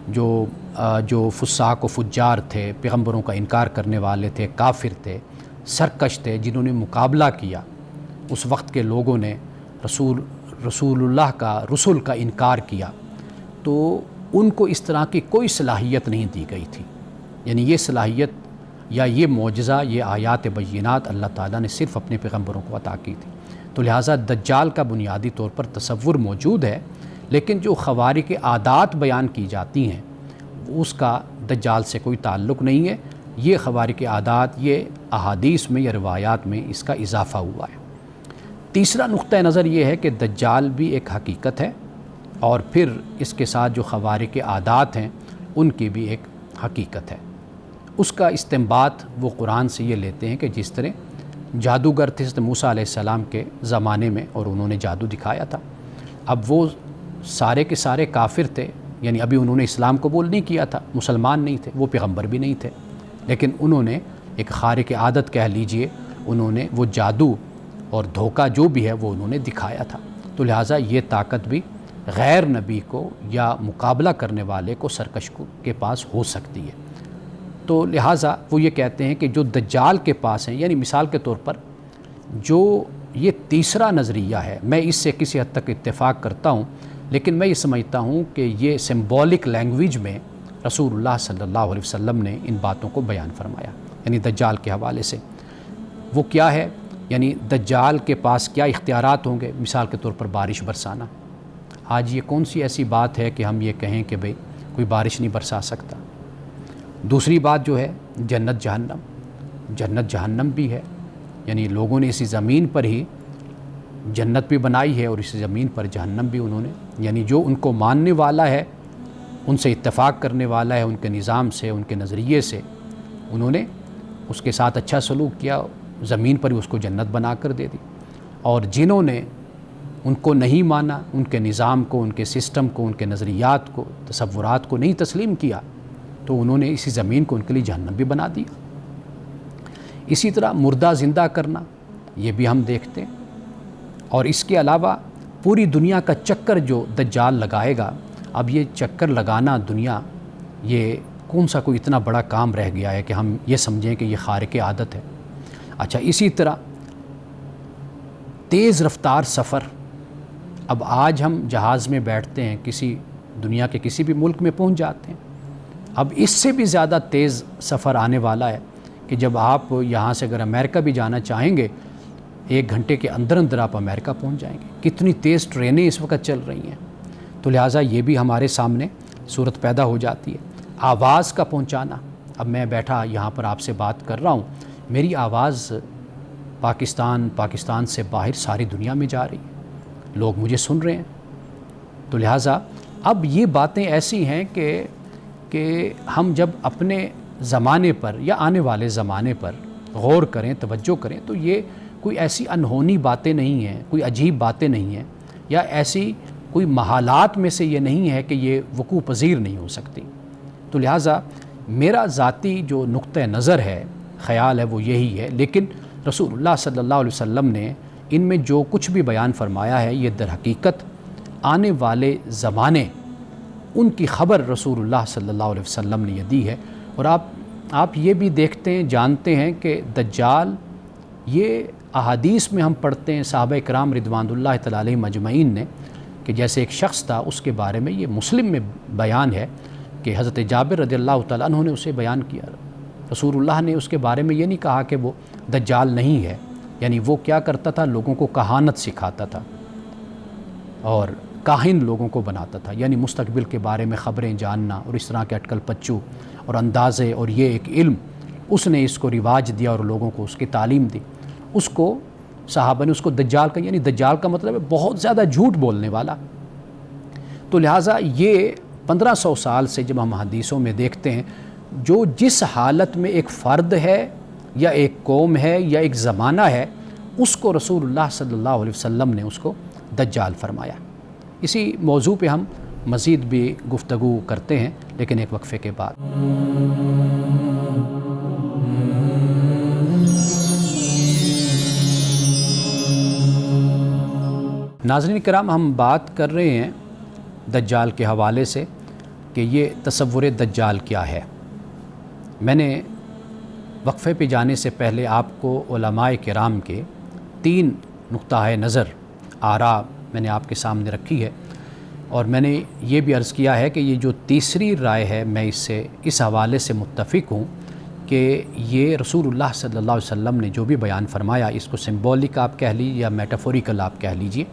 جو فساق و فجار تھے، پیغمبروں کا انکار کرنے والے تھے، کافر تھے، سرکش تھے، جنہوں نے مقابلہ کیا، اس وقت کے لوگوں نے رسول کا انکار کیا، تو ان کو اس طرح کی کوئی صلاحیت نہیں دی گئی تھی۔ یعنی یہ صلاحیت یا یہ معجزہ، یہ آیات بینات اللہ تعالیٰ نے صرف اپنے پیغمبروں کو عطا کی تھی۔ تو لہٰذا دجال کا بنیادی طور پر تصور موجود ہے، لیکن جو خوارق عادات بیان کی جاتی ہیں اس کا دجال سے کوئی تعلق نہیں ہے۔ یہ خوارق عادات یہ احادیث میں یا روایات میں اس کا اضافہ ہوا ہے۔ تیسرا نقطہ نظر یہ ہے کہ دجال بھی ایک حقیقت ہے، اور پھر اس کے ساتھ جو خوارق عادات ہیں ان کی بھی ایک حقیقت ہے۔ اس کا استنباط وہ قرآن سے یہ لیتے ہیں کہ جس طرح جادوگر تھے حضرت موسیٰ علیہ السلام کے زمانے میں اور انہوں نے جادو دکھایا تھا، اب وہ سارے کے سارے کافر تھے، یعنی ابھی انہوں نے اسلام قبول نہیں کیا تھا، مسلمان نہیں تھے، وہ پیغمبر بھی نہیں تھے، لیکن انہوں نے ایک خارق عادت کہہ لیجئے، انہوں نے وہ جادو اور دھوکہ جو بھی ہے وہ انہوں نے دکھایا تھا۔ تو لہٰذا یہ طاقت بھی غیر نبی کو یا مقابلہ کرنے والے کو، سرکش کے پاس ہو سکتی ہے۔ تو لہٰذا وہ یہ کہتے ہیں کہ جو دجال کے پاس ہیں، یعنی مثال کے طور پر جو یہ تیسرا نظریہ ہے، میں اس سے کسی حد تک اتفاق کرتا ہوں، لیکن میں یہ سمجھتا ہوں کہ یہ سمبولک لینگویج میں رسول اللہ صلی اللہ علیہ وسلم نے ان باتوں کو بیان فرمایا، یعنی دجال کے حوالے سے۔ وہ کیا ہے؟ یعنی دجال کے پاس کیا اختیارات ہوں گے؟ مثال کے طور پر بارش برسانا۔ آج یہ کون سی ایسی بات ہے کہ ہم یہ کہیں کہ بھئی کوئی بارش نہیں برسا سکتا؟ دوسری بات جو ہے جنت جہنم بھی ہے، یعنی لوگوں نے اسی زمین پر ہی جنت بھی بنائی ہے اور اسی زمین پر جہنم بھی انہوں نے، یعنی جو ان کو ماننے والا ہے، ان سے اتفاق کرنے والا ہے، ان کے نظام سے، ان کے نظریے سے، انہوں نے اس کے ساتھ اچھا سلوک کیا، زمین پر ہی اس کو جنت بنا کر دے دی، اور جنہوں نے ان کو نہیں مانا، ان کے نظام کو، ان کے سسٹم کو، ان کے نظریات کو، تصورات کو نہیں تسلیم کیا، تو انہوں نے اسی زمین کو ان کے لیے جہنم بھی بنا دیا۔ اسی طرح مردہ زندہ کرنا، یہ بھی ہم دیکھتے ہیں، اور اس کے علاوہ پوری دنیا کا چکر جو دجال لگائے گا، اب یہ چکر لگانا دنیا، یہ کون سا کوئی اتنا بڑا کام رہ گیا ہے کہ ہم یہ سمجھیں کہ یہ خارق عادت ہے؟ اچھا، اسی طرح تیز رفتار سفر، اب آج ہم جہاز میں بیٹھتے ہیں، کسی دنیا کے کسی بھی ملک میں پہنچ جاتے ہیں، اب اس سے بھی زیادہ تیز سفر آنے والا ہے کہ جب آپ یہاں سے اگر امریکہ بھی جانا چاہیں گے، 1 گھنٹے کے اندر اندر آپ امریکہ پہنچ جائیں گے۔ کتنی تیز ٹرینیں اس وقت چل رہی ہیں، تو لہٰذا یہ بھی ہمارے سامنے صورت پیدا ہو جاتی ہے۔ آواز کا پہنچانا، اب میں بیٹھا یہاں پر آپ سے بات کر رہا ہوں، میری آواز پاکستان سے باہر ساری دنیا میں جا رہی ہے، لوگ مجھے سن رہے ہیں۔ تو لہٰذا اب یہ باتیں ایسی ہیں کہ ہم جب اپنے زمانے پر یا آنے والے زمانے پر غور کریں، توجہ کریں، تو یہ کوئی ایسی انہونی باتیں نہیں ہیں، کوئی عجیب باتیں نہیں ہیں، یا ایسی کوئی محالات میں سے یہ نہیں ہے کہ یہ وقوع پذیر نہیں ہو سکتی۔ تو لہٰذا میرا ذاتی جو نقطہ نظر ہے، خیال ہے، وہ یہی ہے، لیکن رسول اللہ صلی اللہ علیہ وسلم نے ان میں جو کچھ بھی بیان فرمایا ہے، یہ در حقیقت آنے والے زمانے، ان کی خبر رسول اللہ صلی اللہ علیہ وسلم نے یہ دی ہے۔ اور آپ یہ بھی دیکھتے ہیں، جانتے ہیں کہ دجال، یہ احادیث میں ہم پڑھتے ہیں صحابہ کرام رضوان اللہ تعالی علیہم اجمعین نے، کہ جیسے ایک شخص تھا، اس کے بارے میں یہ مسلم میں بیان ہے کہ حضرت جابر رضی اللہ تعالیٰ عنہ نے اسے بیان کیا، رسول اللہ نے اس کے بارے میں یہ نہیں کہا کہ وہ دجال نہیں ہے، یعنی وہ کیا کرتا تھا، لوگوں کو کہانت سکھاتا تھا اور کاہن لوگوں کو بناتا تھا، یعنی مستقبل کے بارے میں خبریں جاننا اور اس طرح کے اٹکل پچو اور اندازے، اور یہ ایک علم اس نے اس کو رواج دیا اور لوگوں کو اس کی تعلیم دی۔ اس کو صحابہ نے اس کو دجال کا، یعنی دجال کا مطلب ہے بہت زیادہ جھوٹ بولنے والا۔ تو لہٰذا یہ 1500 سال سے جب ہم حدیثوں میں دیکھتے ہیں، جو جس حالت میں ایک فرد ہے یا ایک قوم ہے یا ایک زمانہ ہے، اس کو رسول اللہ صلی اللہ علیہ وسلم نے اس کو دجال فرمایا۔ اسی موضوع پہ ہم مزید بھی گفتگو کرتے ہیں، لیکن ایک وقفے کے بعد۔ ناظرین کرام، ہم بات کر رہے ہیں دجال کے حوالے سے کہ یہ تصور دجال کیا ہے۔ میں نے وقفے پہ جانے سے پہلے آپ کو علماء کرام کے 3 نقطہ نظر آراء میں نے آپ کے سامنے رکھی ہے، اور میں نے یہ بھی عرض کیا ہے کہ یہ جو تیسری رائے ہے، میں اس حوالے سے متفق ہوں کہ یہ رسول اللہ صلی اللہ علیہ وسلم نے جو بھی بیان فرمایا، اس کو سمبولک آپ کہہ لیجیے یا میٹافوریکل آپ کہہ لیجیے،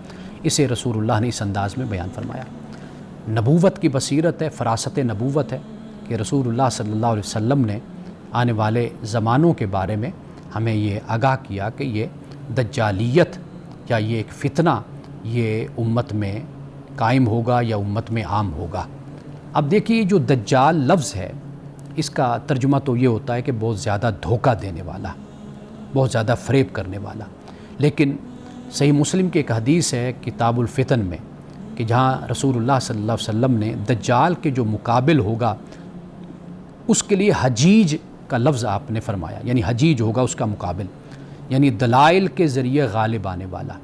اسے رسول اللہ نے اس انداز میں بیان فرمایا۔ نبوت کی بصیرت ہے، فراست نبوت ہے کہ رسول اللہ صلی اللہ علیہ وسلم نے آنے والے زمانوں کے بارے میں ہمیں یہ آگاہ کیا کہ یہ دجالیت یا یہ ایک فتنہ یہ امت میں قائم ہوگا یا امت میں عام ہوگا۔ اب دیکھیے، جو دجال لفظ ہے، اس کا ترجمہ تو یہ ہوتا ہے کہ بہت زیادہ دھوکہ دینے والا، بہت زیادہ فریب کرنے والا، لیکن صحیح مسلم کی ایک حدیث ہے کتاب الفتن میں کہ جہاں رسول اللہ صلی اللہ علیہ وسلم نے دجال کے جو مقابل ہوگا اس کے لیے حجیج کا لفظ آپ نے فرمایا، یعنی حجیج ہوگا اس کا مقابل، یعنی دلائل کے ذریعے غالب آنے والا،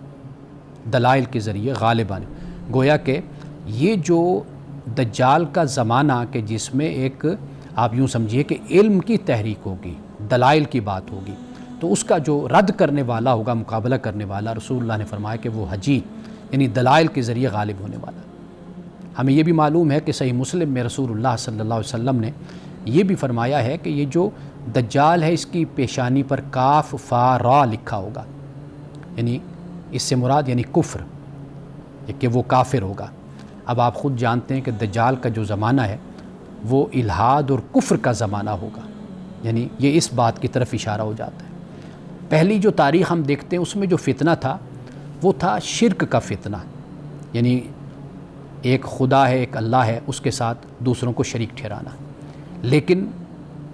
دلائل کے ذریعے غالب آنے، گویا کہ یہ جو دجال کا زمانہ کہ جس میں ایک آپ یوں سمجھیے کہ علم کی تحریک ہوگی، دلائل کی بات ہوگی، تو اس کا جو رد کرنے والا ہوگا، مقابلہ کرنے والا، رسول اللہ نے فرمایا کہ وہ حجیج یعنی دلائل کے ذریعے غالب ہونے والا۔ ہمیں یہ بھی معلوم ہے کہ صحیح مسلم میں رسول اللہ صلی اللہ علیہ وسلم نے یہ بھی فرمایا ہے کہ یہ جو دجال ہے، اس کی پیشانی پر کاف فا را لکھا ہوگا، یعنی اس سے مراد یعنی کفر، کہ وہ کافر ہوگا۔ اب آپ خود جانتے ہیں کہ دجال کا جو زمانہ ہے وہ الحاد اور کفر کا زمانہ ہوگا، یعنی یہ اس بات کی طرف اشارہ ہو جاتا ہے۔ پہلی جو تاریخ ہم دیکھتے ہیں اس میں جو فتنہ تھا وہ تھا شرک کا فتنہ، یعنی ایک خدا ہے، ایک اللہ ہے، اس کے ساتھ دوسروں کو شریک ٹھہرانا۔ لیکن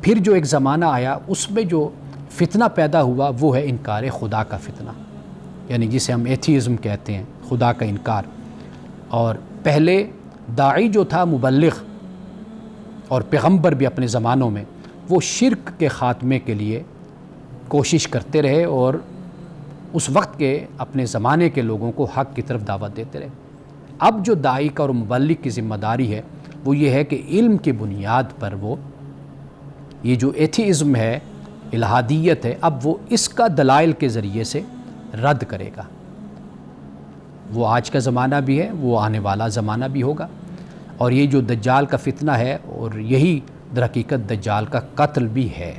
پھر جو ایک زمانہ آیا اس میں جو فتنہ پیدا ہوا وہ ہے انکار خدا کا فتنہ، یعنی جسے ہم ایتھیزم کہتے ہیں، خدا کا انکار۔ اور پہلے داعی جو تھا، مبلغ اور پیغمبر بھی اپنے زمانوں میں، وہ شرک کے خاتمے کے لیے کوشش کرتے رہے اور اس وقت کے اپنے زمانے کے لوگوں کو حق کی طرف دعوت دیتے رہے۔ اب جو داعی کا اور مبلغ کی ذمہ داری ہے وہ یہ ہے کہ علم کی بنیاد پر وہ یہ جو ایتھیزم ہے، الہادیت ہے، اب وہ اس کا دلائل کے ذریعے سے رد کرے گا۔ وہ آج کا زمانہ بھی ہے، وہ آنے والا زمانہ بھی ہوگا، اور یہ جو دجال کا فتنہ ہے، اور یہی در حقیقت دجال کا قتل بھی ہے۔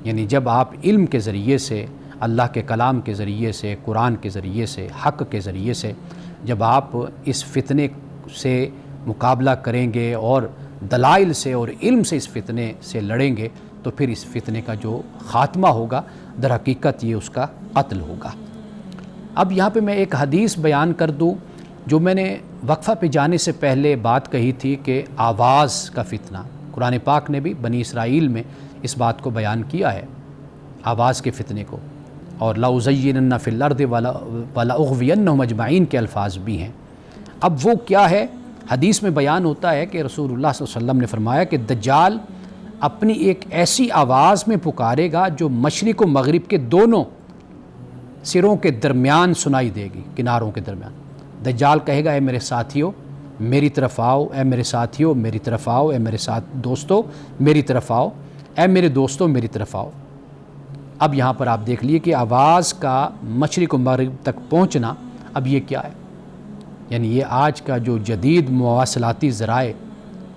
یعنی جب آپ علم کے ذریعے سے، اللہ کے کلام کے ذریعے سے، قرآن کے ذریعے سے، حق کے ذریعے سے جب آپ اس فتنے سے مقابلہ کریں گے اور دلائل سے اور علم سے اس فتنے سے لڑیں گے، تو پھر اس فتنے کا جو خاتمہ ہوگا در حقیقت یہ اس کا قتل ہوگا۔ اب یہاں پہ میں ایک حدیث بیان کر دوں جو میں نے وقفہ پہ جانے سے پہلے بات کہی تھی کہ آواز کا فتنہ، قرآن پاک نے بھی بنی اسرائیل میں اس بات کو بیان کیا ہے، آواز کے فتنے کو، اور لَأُزَيِّنَنَّ فِي الْأَرْضِ وَلَأُغْوِيَنَّهُمْ أَجْمَعِينَ کے الفاظ بھی ہیں۔ اب وہ کیا ہے؟ حدیث میں بیان ہوتا ہے کہ رسول اللہ صلی اللہ علیہ وسلم نے فرمایا کہ دجال اپنی ایک ایسی آواز میں پکارے گا جو مشرق و مغرب کے دونوں سروں کے درمیان سنائی دے گی، کناروں کے درمیان۔ دجال کہے گا، اے میرے ساتھیو میری طرف آؤ، اے میرے ساتھیو میری طرف آؤ، اے میرے دوستو میری طرف آؤ، اے میرے دوستو میری طرف آؤ۔ اب یہاں پر آپ دیکھ لیے کہ آواز کا مشرق و مغرب تک پہنچنا اب یہ کیا ہے؟ یعنی یہ آج کا جو جدید مواصلاتی ذرائع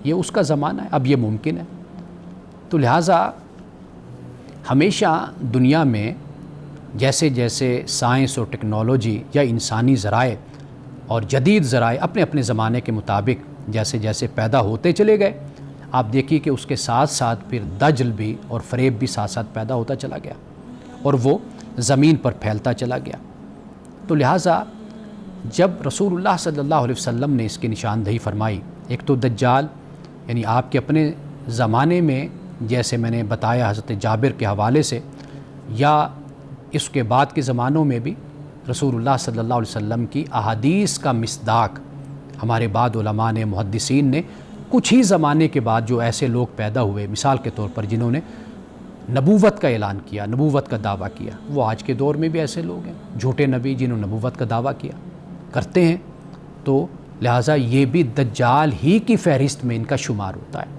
یہ اس کا زمانہ ہے، اب یہ ممکن ہے۔ تو لہٰذا ہمیشہ دنیا میں جیسے جیسے سائنس اور ٹیکنالوجی یا انسانی ذرائع اور جدید ذرائع اپنے اپنے زمانے کے مطابق جیسے جیسے پیدا ہوتے چلے گئے، آپ دیکھیے کہ اس کے ساتھ ساتھ پھر دجل بھی اور فریب بھی ساتھ ساتھ پیدا ہوتا چلا گیا اور وہ زمین پر پھیلتا چلا گیا۔ تو لہٰذا جب رسول اللہ صلی اللہ علیہ وسلم نے اس کی نشاندہی فرمائی، ایک تو دجال یعنی آپ کے اپنے زمانے میں جیسے میں نے بتایا حضرت جابر کے حوالے سے، یا اس کے بعد کے زمانوں میں بھی رسول اللہ صلی اللہ علیہ وسلم کی احادیث کا مصداق ہمارے بعد علماء نے، محدثین نے کچھ ہی زمانے کے بعد جو ایسے لوگ پیدا ہوئے مثال کے طور پر جنہوں نے نبوت کا اعلان کیا، نبوت کا دعویٰ کیا، وہ آج کے دور میں بھی ایسے لوگ ہیں جھوٹے نبی جنہوں نے نبوت کا دعویٰ کیا کرتے ہیں۔ تو لہٰذا یہ بھی دجال ہی کی فہرست میں ان کا شمار ہوتا ہے۔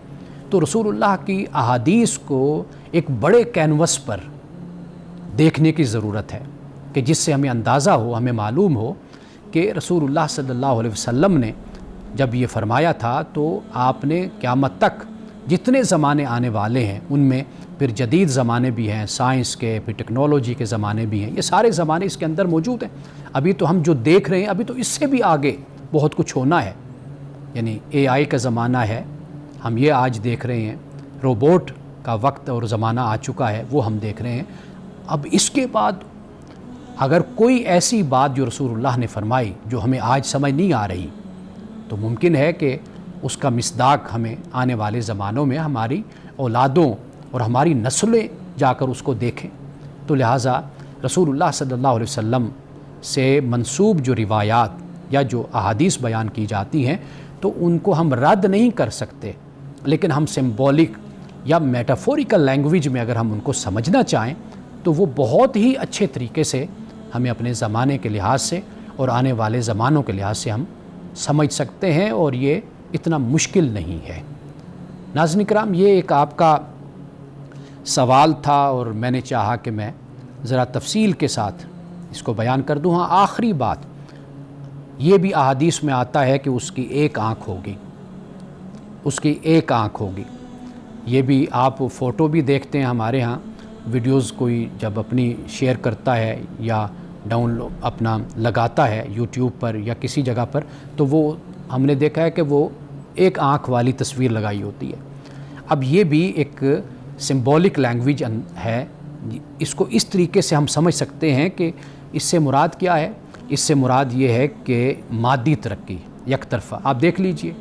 تو رسول اللہ کی احادیث کو ایک بڑے کینوس پر دیکھنے کی ضرورت ہے کہ جس سے ہمیں اندازہ ہو، ہمیں معلوم ہو کہ رسول اللہ صلی اللہ علیہ وسلم نے جب یہ فرمایا تھا تو آپ نے قیامت تک جتنے زمانے آنے والے ہیں ان میں پھر جدید زمانے بھی ہیں، سائنس کے، پھر ٹیکنالوجی کے زمانے بھی ہیں، یہ سارے زمانے اس کے اندر موجود ہیں۔ ابھی تو ہم جو دیکھ رہے ہیں ابھی تو اس سے بھی آگے بہت کچھ ہونا ہے، یعنی اے آئی کا زمانہ ہے، ہم یہ آج دیکھ رہے ہیں، روبوٹ کا وقت اور زمانہ آ چکا ہے، وہ ہم دیکھ رہے ہیں۔ اب اس کے بعد اگر کوئی ایسی بات جو رسول اللہ نے فرمائی جو ہمیں آج سمجھ نہیں آ رہی تو ممکن ہے کہ اس کا مصداق ہمیں آنے والے زمانوں میں ہماری اولادوں اور ہماری نسلیں جا کر اس کو دیکھیں۔ تو لہٰذا رسول اللہ صلی اللہ علیہ وسلم سے منسوب جو روایات یا جو احادیث بیان کی جاتی ہیں تو ان کو ہم رد نہیں کر سکتے، لیکن ہم سمبولک یا میٹافوریکل لینگویج میں اگر ہم ان کو سمجھنا چاہیں تو وہ بہت ہی اچھے طریقے سے ہمیں اپنے زمانے کے لحاظ سے اور آنے والے زمانوں کے لحاظ سے ہم سمجھ سکتے ہیں، اور یہ اتنا مشکل نہیں ہے۔ ناظرین کرام، یہ ایک آپ کا سوال تھا اور میں نے چاہا کہ میں ذرا تفصیل کے ساتھ اس کو بیان کر دوں۔ ہاں، آخری بات یہ بھی احادیث میں آتا ہے کہ اس کی ایک آنکھ ہوگی، اس کی ایک آنکھ ہوگی۔ یہ بھی آپ فوٹو بھی دیکھتے ہیں ہمارے ہاں، ویڈیوز کوئی جب اپنی شیئر کرتا ہے یا ڈاؤن لوڈ اپنا لگاتا ہے یوٹیوب پر یا کسی جگہ پر، تو وہ ہم نے دیکھا ہے کہ وہ ایک آنکھ والی تصویر لگائی ہوتی ہے۔ اب یہ بھی ایک سمبولک لینگویج ہے، اس کو اس طریقے سے ہم سمجھ سکتے ہیں کہ اس سے مراد کیا ہے؟ اس سے مراد یہ ہے کہ مادی ترقی یک طرفہ۔ آپ دیکھ لیجئے،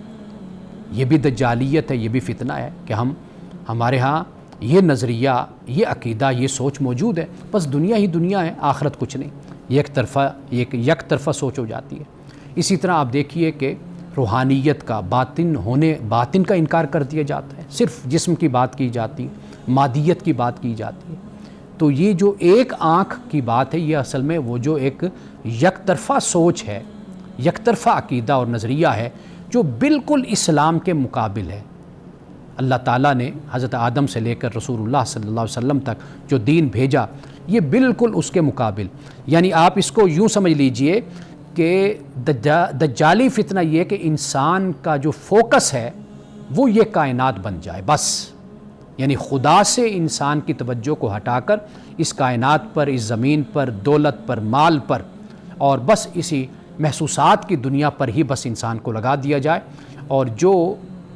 یہ بھی دجالیت ہے، یہ بھی فتنہ ہے کہ ہمارے ہاں یہ نظریہ، یہ عقیدہ، یہ سوچ موجود ہے، بس دنیا ہی دنیا ہے، آخرت کچھ نہیں، یک طرفہ سوچ ہو جاتی ہے۔ اسی طرح آپ دیکھیے کہ روحانیت کا باطن کا انکار کر دیا جاتا ہے، صرف جسم کی بات کی جاتی ہے، مادیت کی بات کی جاتی ہے۔ تو یہ جو ایک آنکھ کی بات ہے، یہ اصل میں وہ جو ایک یک طرفہ سوچ ہے، یک طرفہ عقیدہ اور نظریہ ہے جو بالکل اسلام کے مقابل ہے۔ اللہ تعالیٰ نے حضرت آدم سے لے کر رسول اللہ صلی اللہ علیہ وسلم تک جو دین بھیجا، یہ بالکل اس کے مقابل، یعنی آپ اس کو یوں سمجھ لیجئے کہ دجالی فتنہ یہ کہ انسان کا جو فوکس ہے وہ یہ کائنات بن جائے بس، یعنی خدا سے انسان کی توجہ کو ہٹا کر اس کائنات پر، اس زمین پر، دولت پر، مال پر، اور بس اسی محسوسات کی دنیا پر ہی بس انسان کو لگا دیا جائے، اور جو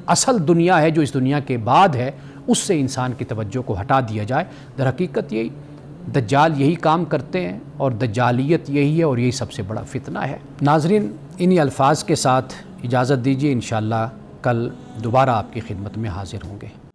اصل دنیا ہے جو اس دنیا کے بعد ہے اس سے انسان کی توجہ کو ہٹا دیا جائے۔ در حقیقت یہی دجال یہی کام کرتے ہیں اور دجالیت یہی ہے اور یہی سب سے بڑا فتنہ ہے۔ ناظرین، انہی الفاظ کے ساتھ اجازت دیجیے، انشاءاللہ کل دوبارہ آپ کی خدمت میں حاضر ہوں گے۔